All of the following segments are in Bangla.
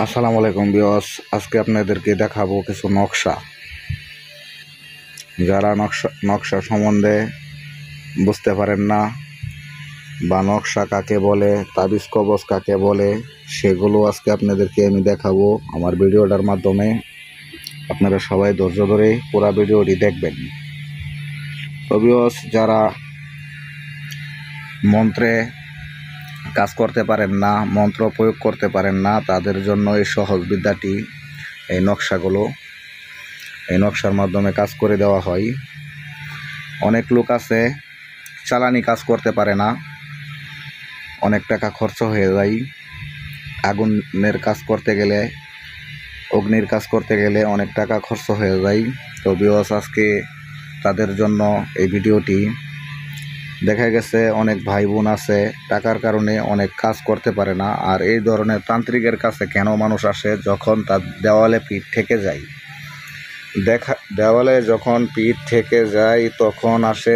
আসসালামু আলাইকুম ভিউয়ার্স, আজকে আপনাদেরকে দেখাবো কিছু নকশা। যারা নকশা সম্বন্ধে বুঝতে পারেন না বা নকশা কাকে বলে, তাবিজ কবজ কাকে বলে, সেগুলো আজকে আপনাদেরকে আমি দেখাবো আমার ভিডিওটার মাধ্যমে। আপনারা সবাই ধৈর্য ধরে পুরো ভিডিওটি দেখবেন। তো ভিউয়ার্স, যারা মন্ত্রে কাজ করতে পারেন না, মন্ত্র প্রয়োগ করতে পারেন না, তাদের জন্য এই সহজ বিদ্যাটি, এই নকশাগুলো, এই নকশার মাধ্যমে কাজ করে দেওয়া হয়। অনেক লোক আছে চালানি কাজ করতে পারে না, অনেক টাকা খরচ হয়ে যায়। আগুনের কাজ করতে গেলে, অগ্নির কাজ করতে গেলে অনেক টাকা খরচ হয়ে যায়। তো ভিউয়ার্স, আজকে তাদের জন্য এই ভিডিওটি। দেখা গেছে অনেক ভাই বোন আছে টাকার কারণে অনেক কাজ করতে পারে না। আর এই ধরনের তান্ত্রিকের কাছে কেন মানুষ আসে? যখন তার দেওয়ালে পিঠ ঠেকে যায়, দেওয়ালে যখন পিঠ ঠেকে যায় তখন আসে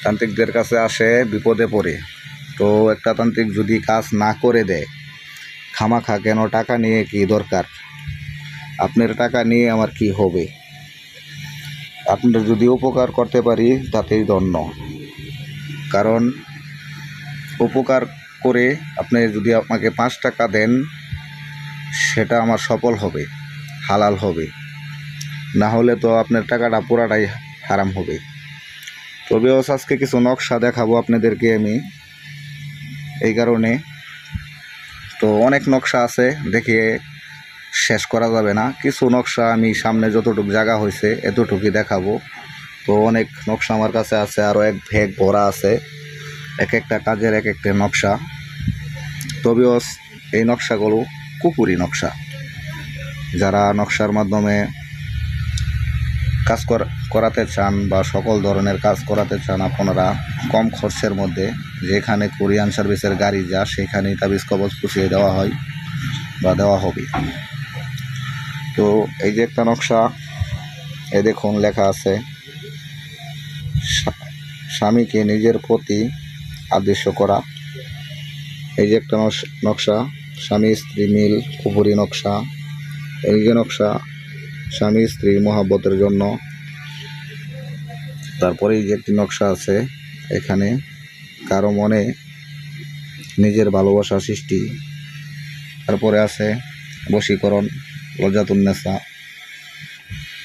তান্ত্রিকদের কাছে আসে বিপদে পড়ে। তো একটা তান্ত্রিক যদি কাজ না করে দেয়, খামাখা কেন টাকা নিয়ে কি দরকার? আপনার টাকা নিয়ে আমার কি হবে? আপনার যদি উপকার করতে পারি তাতেই ধন্য। কারণ উপকার করে আপনি যদি আমাকে 5 টাকা দেন, সেটা আমার সফল হবে, হালাল হবে। না হলে তো আপনার টাকাটা পুরাটাই হারাম হবে। তবে আজকে কিছু নকশা দেখাবো আপনাদেরকে আমি এই কারণে। তো অনেক নকশা আছে, দেখিয়ে শেষ করা যাবে না। কিছু নকশা আমি সামনে যতটুকু জায়গা হয়েছে এতটুকুই দেখাবো। তো অনেক নকশা আমার কাছে আছে, আরও এক ভ্যাগ ভরা আছে, এক একটা কাজের এক একটা নকশা। তবেও এই নকশাগুলো কুপুরি নকশা। যারা নকশার মাধ্যমে কাজ করাতে চান বা সকল ধরনের কাজ করাতে চান আপনারা কম খরচের মধ্যে, যেখানে কোরিয়ান সার্ভিসের গাড়ি যা সেখানেই তাবিজ কবজ পুষিয়ে দেওয়া হয় বা দেওয়া হবে। তো এই যে একটা নকশা, এ দেখুন লেখা আছে স্বামীকে নিজের প্রতি আদর্শ করা। এই যে একটা নকশা, স্বামী স্ত্রী মিল কুপুরি নকশা। এই যে নকশা স্বামী স্ত্রীর মহাব্বতের জন্য। তারপরে এই যে একটি নকশা আছে, এখানে কারো মনে নিজের ভালোবাসা সৃষ্টি। তারপরে আছে বশীকরণ, লজ্জাতুন্নেসা।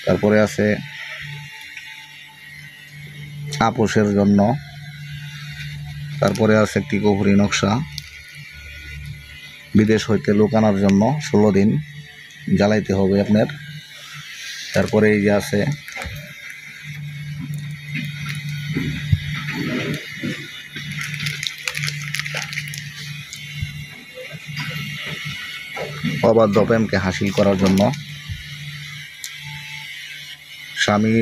তারপরে আছে আপোষের জন্য। তারপরে আছে একটি কুপুরি নকশা, বিদেশ হইতে লোক আনার জন্য 16 দিন জ্বালাইতে হবে আপনার। তারপরে এই যে আছে অবাধ্য প্রেমকে হাসিল করার জন্য, স্বামী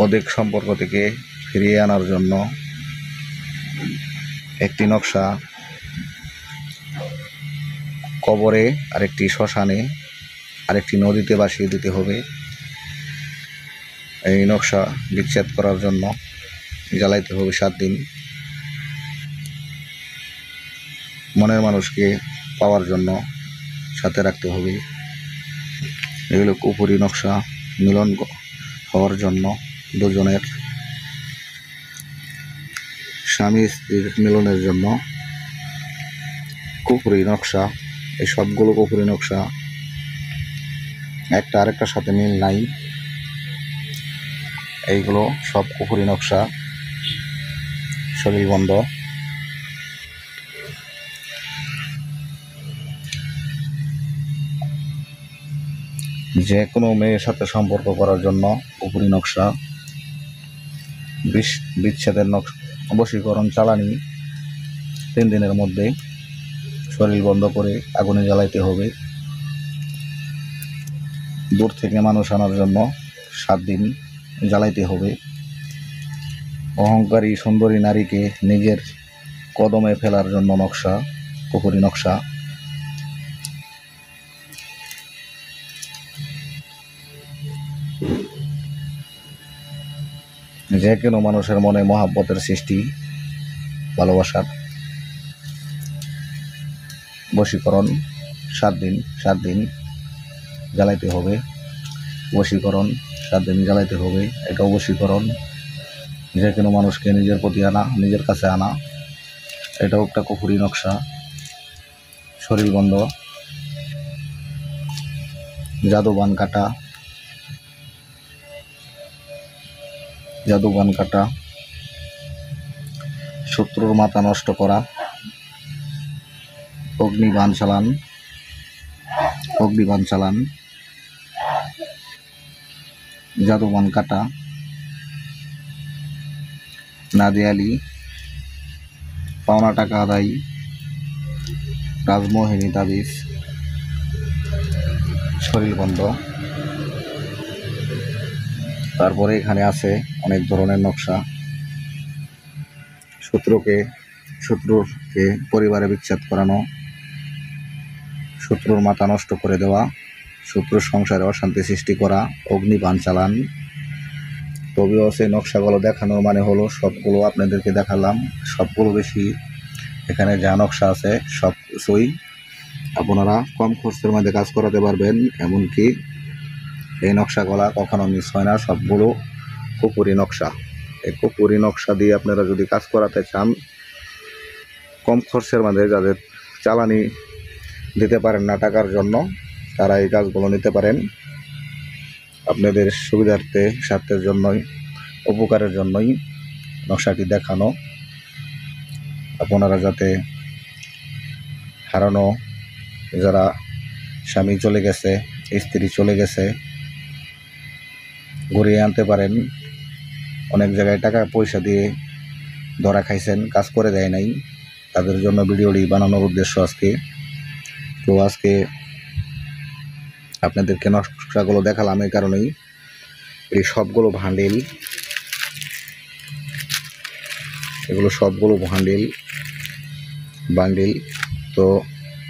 অধিক সম্পর্ক থেকে ফিরিয়ে আনার জন্য একটি নকশা, কবরে আরেকটি শ্মশানে আরেকটি নদীতে ভাসিয়ে দিতে হবে। এই নকশা বিচ্ছেদ করার জন্য জ্বালাইতে হবে 7 দিন। মনের মানুষকে পাওয়ার জন্য সাথে রাখতে হবে। এগুলো কুপুরি নকশা, মিলন হওয়ার জন্য দুজনের, স্বামী স্ত্রীর মিলনের জন্য কুপুরি নকশা। এই সবগুলো কুপুরি নকশা, একটা আরেকটার সাথে মিল নাই। এইগুলো সব কুপুরি নকশা, শরীর বন্ধ। যে কোনো মেয়ের সাথে সম্পর্ক করার জন্য কুপুরি নকশা, বিচ্ছেদের নকশা, বশীকরণ, চালানি 3 দিনের মধ্যে শরীর বন্ধ করে আগুনে জ্বালাইতে হবে। দূর থেকে মানুষ আনার জন্য 7 দিন জ্বালাইতে হবে। অহংকারী সুন্দরী নারীকে নিজের কদমে ফেলার জন্য নকশা, কুপুরি নকশা। যে কোনো মানুষের মনে মহাব্বতের সৃষ্টি, ভালোবাসার। বশীকরণ 7 দিন জ্বালাইতে হবে। বশীকরণ 7 দিন জ্বালাইতে হবে। এটাও বশীকরণ, যে কোনো মানুষকে নিজের প্রতি আনা, নিজের কাছে আনা। এটাও একটা কুফরি নকশা। শরীর বন্ধ, জাদুবান কাটা, শত্রুর মাথা নষ্ট করা, অগ্নিবাণ চালান, জাদুবান কাটা, নাদিয়ালি, পাওনা টাকা আদায়, রাজমোহিনী তাবিজ, শরীর বন্ধ। তারপরে এখানে আছে অনেক ধরনের নকশা। শত্রুকে পরিবারে বিচ্ছেদ করানো, শত্রুর মাথা নষ্ট করে দেওয়া, শত্রুর সংসারে অশান্তি সৃষ্টি করা, অগ্নিবাণ চালান। তবেও সেই নকশাগুলো দেখানোর মানে হলো সবগুলো আপনাদেরকে দেখালাম। সবগুলো বেশি এখানে যা নকশা আছে সব কিছুই আপনারা কম খরচের মধ্যে কাজ করাতে পারবেন। এমনকি এই নকশাগুলা কখনো মিস হয় না, সবগুলো কুফরি নকশা। এই কুফরি নকশা দিয়ে আপনারা যদি কাজ করাতে চান, কম খরচের মধ্যে যাদের চালানি দিতে পারেন না টাকার জন্য, তারা এই কাজগুলো নিতে পারেন। আপনাদের সুবিধার্থে, স্বার্থের জন্যই, উপকারের জন্যই নকশাটি দেখানো। আপনারা যাতে হারানো, যারা স্বামী চলে গেছে, স্ত্রী চলে গেছে, ঘুরিয়ে আনতে পারেন। অনেক জায়গায় টাকা পয়সা দিয়ে ধরা খাইছেন, কাজ করে দেয় নাই, তাদের জন্য ভিডিওটি বানানোর উদ্দেশ্য আজকে। তো আজকে আপনাদেরকে নকশাগুলো দেখালাম এই কারণেই। এই সবগুলো ভান্ডিল, এগুলো সবগুলো বান্ডিল। তো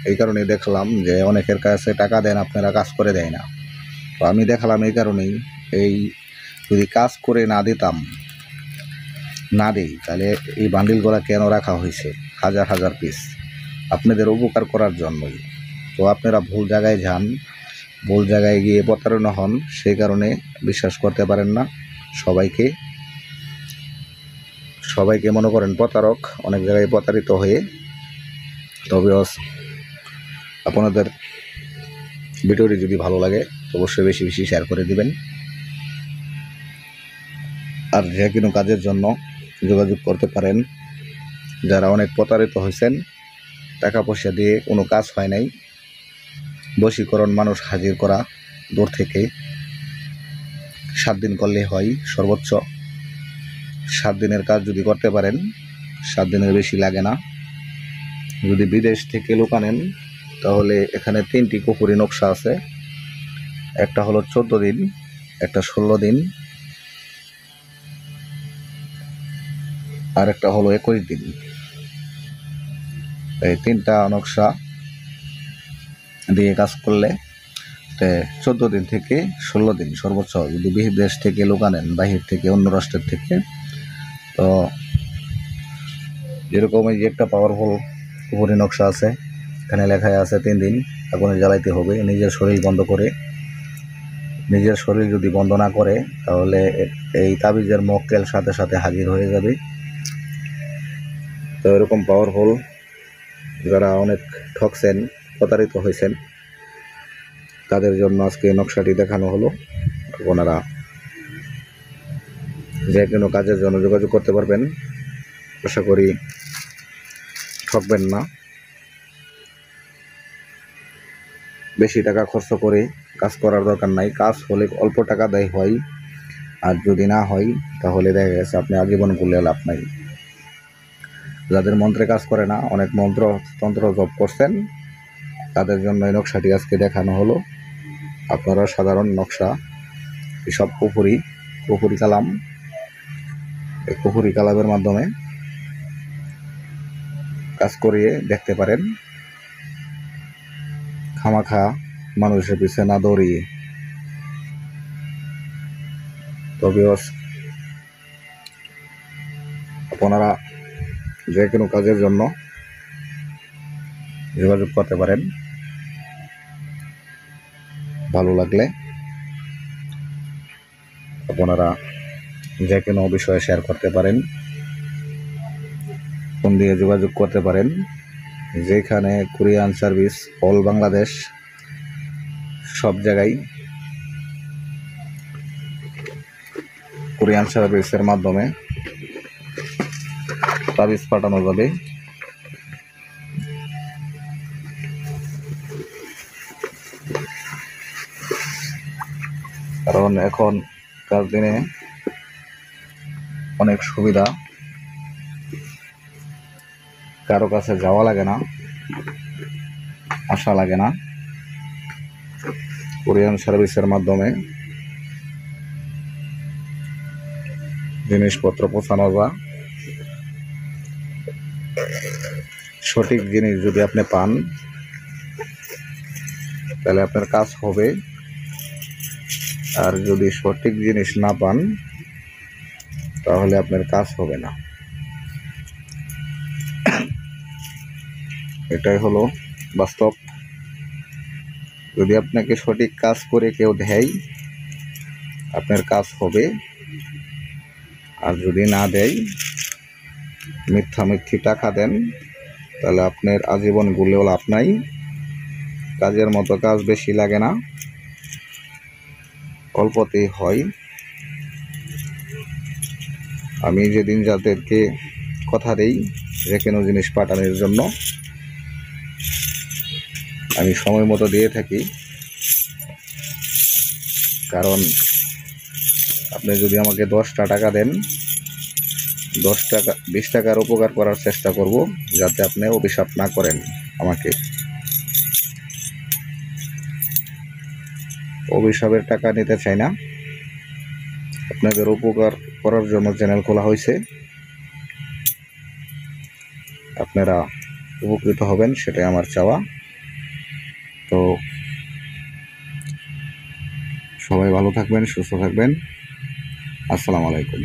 এই কারণে দেখালাম যে অনেকের কাছে টাকা দেন, আপনারা কাজ করে দেয় না। তো আমি দেখালাম এই কারণেই। এই যদি কাজ করে না দেই তাহলে এই বান্ডিলগুলো কেন রাখা হয়েছে হাজার পিস? আপনাদের উপকার করার জন্যই। তো আপনারা ভুল জায়গায় যান, ভুল জায়গায় গিয়ে প্রতারণা হন, সেই কারণে বিশ্বাস করতে পারেন না সবাইকে মনে করেন প্রতারক, অনেক জায়গায় প্রতারিত হয়ে। তবে আপনাদের ভিডিওটি যদি ভালো লাগে অবশ্যই বেশি শেয়ার করে দিবেন। আর যে কোনো কাজের জন্য যোগাযোগ করতে পারেন। যারা অনেক প্রতারিত হয়েছেন, টাকা পয়সা দিয়ে কোনো কাজ হয় নাই, বশীকরণ মানুষ হাজির করা দূর থেকে 7 দিন করলে হয়, সর্বোচ্চ 7 দিনের কাজ যদি করতে পারেন, 7 দিনের বেশি লাগে না। যদি বিদেশ থেকে লোক আনেন তাহলে এখানে 3টি কুফরি নকশা আছে। একটা হলো 14 দিন, একটা 16 দিন, আর একটা হলো 21 দিন। এই 3টা নকশা দিয়ে কাজ করলে 14 দিন থেকে 16 দিন সর্বোচ্চ, যদি বিদেশ থেকে লোক আনেন, বাহির থেকে, অন্য রাষ্ট্রের থেকে। তো যেরকম এই যে একটা পাওয়ারফুল কুফরি নকশা আছে, এখানে লেখায় আছে 3 দিন আগুনে জ্বালাইতে হবে নিজের শরীর বন্ধ করে। নিজের শরীর যদি বন্ধ না করে তাহলে এই তাবিজের মক্কেল সাথে সাথে হাজির হয়ে যাবে। তো এরকম পাওয়ারফুল, যারা অনেক ঠকছেন, প্রতারিত হয়েছেন, তাদের জন্য আজকে নকশাটি দেখানো হলো। আপনারা যে কোনো কাজের জন্য যোগাযোগ করতে পারবেন। আশা করি ঠকবেন না। বেশি টাকা খরচ করে কাজ করার দরকার নাই। কাজ হলে অল্প টাকা দেয় হয়, আর যদি না হয় তাহলে দেখা গেছে আপনি আজীবন করলে লাভ নাই। যাদের মন্ত্রে কাজ করে না, অনেক তন্ত্র জপ করছেন, তাদের জন্য এই নকশাটি আজকে দেখানো হলো। আপনারা সাধারণ নকশা, এসব কুফরি কালাম, এই কুফরি কালামের মাধ্যমে কাজ করিয়ে দেখতে পারেন, খামাখা মানুষের পিছনে না দৌড়িয়ে। তবে আপনারা যে কোনো কাজের জন্য যোগাযোগ করতে পারেন। ভালো লাগলে আপনারা যে কোনো বিষয়ে শেয়ার করতে পারেন, ফোন দিয়ে যোগাযোগ করতে পারেন। যেখানে কুরিয়ার সার্ভিস অল বাংলাদেশ, সব জায়গায় কুরিয়ার সার্ভিসের মাধ্যমে তাবিজ পাঠানো যাবে। কারণ এখনকার দিনে অনেক সুবিধা, কারো কাছে যাওয়া লাগে না, আসা লাগে না। কুরিয়ার সার্ভিসের মাধ্যমে জিনিসপত্র পৌঁছানো যায়। সঠিক জিনিস যদি আপনি পান তাহলে আপনার কাজ হবে, আর যদি সঠিক জিনিস না পান তাহলে আপনার কাজ হবে না। এটাই হলো বাস্তব। যদি আপনাকে সঠিক কাজ করে কেউ দেয় আপনার কাজ হবে, আর যদি না দেয়, মিথ্যামিথ্যি টাকা দেন, তাহলে আপনার আজীবন ঘুরলেও লাভ নাই। কাজের মতো কাজ বেশি লাগে না, অল্পতেই হয়। আমি যেদিন যাদেরকে কথা দেই যে কোনো জিনিস পাঠানোর জন্য, আমি সময় মতো দিয়ে থাকি। কারণ আপনি যদি আমাকে 10টা টাকা দেন, 10 টাকা 20 টাকার উপকার করার চেষ্টা করব, যাতে আপনি অভিশাপ না করেন আমাকে। অভিশাপের টাকা নিতে চাই না, আপনাদের উপকার করার জন্য চ্যানেল খোলা হয়েছে। আপনারা উপকৃত হবেন, সেটাই আমার চাওয়া। তো সবাই ভালো থাকবেন, সুস্থ থাকবেন। আসসালামু আলাইকুম।